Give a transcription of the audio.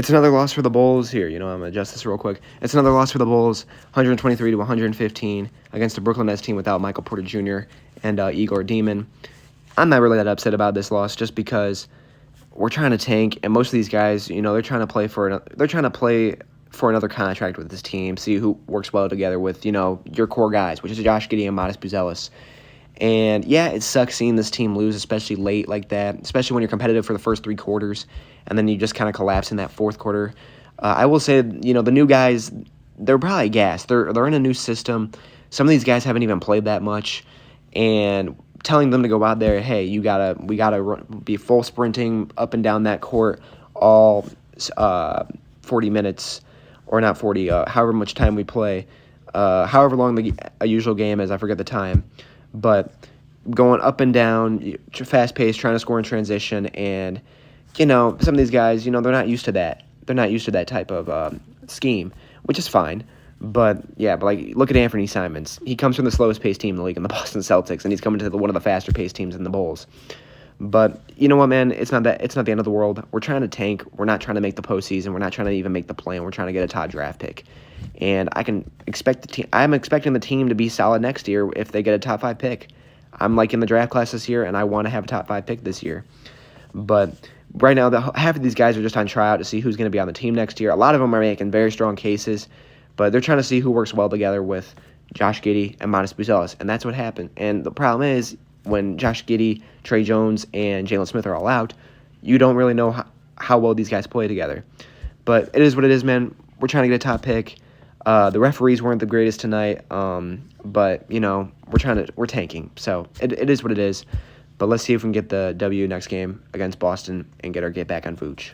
It's another loss for the Bulls here. I'm going to adjust this real quick. It's another loss for the Bulls, 123 to 115 against the Brooklyn Nets team without Michael Porter Jr. and Igor Demon. I'm not really that upset about this loss just because we're trying to tank, and most of these guys, they're trying to play for another contract with this team, see who works well together with, your core guys, which is Josh Giddey and Modest Buzelis. And yeah, it sucks seeing this team lose, especially late like that, especially when you're competitive for the first three quarters, and then you just kind of collapse in that fourth quarter. I will say, the new guys, they're probably gassed. They're in a new system. Some of these guys haven't even played that much, and telling them to go out there, hey, we gotta be full sprinting up and down that court all 40 minutes, or not 40, however much time we play, however long a usual game is, I forget the time. But going up and down, fast-paced, trying to score in transition, and, some of these guys, they're not used to that. They're not used to that type of scheme, which is fine. But look at Anthony Simons. He comes from the slowest-paced team in the league in the Boston Celtics, and he's coming to one of the faster-paced teams in the Bulls. But you know what, man? It's not the end of the world. We're trying to tank. We're not trying to make the postseason. We're not trying to even make the play-in. We're trying to get a top draft pick. And I'm expecting the team to be solid next year if they get a top 5 pick. I'm liking the draft class this year, and I want to have a top 5 pick this year. But right now, half of these guys are just on tryout to see who's going to be on the team next year. A lot of them are making very strong cases, but they're trying to see who works well together with Josh Giddey and Modest Buzelis, and that's what happened. And the problem is, when Josh Giddey, Trey Jones, and Jalen Smith are all out, you don't really know how well these guys play together. But it is what it is, man. We're trying to get a top pick. The referees weren't the greatest tonight, but we're tanking. So it is what it is. But let's see if we can get the W next game against Boston and get back on Vooch.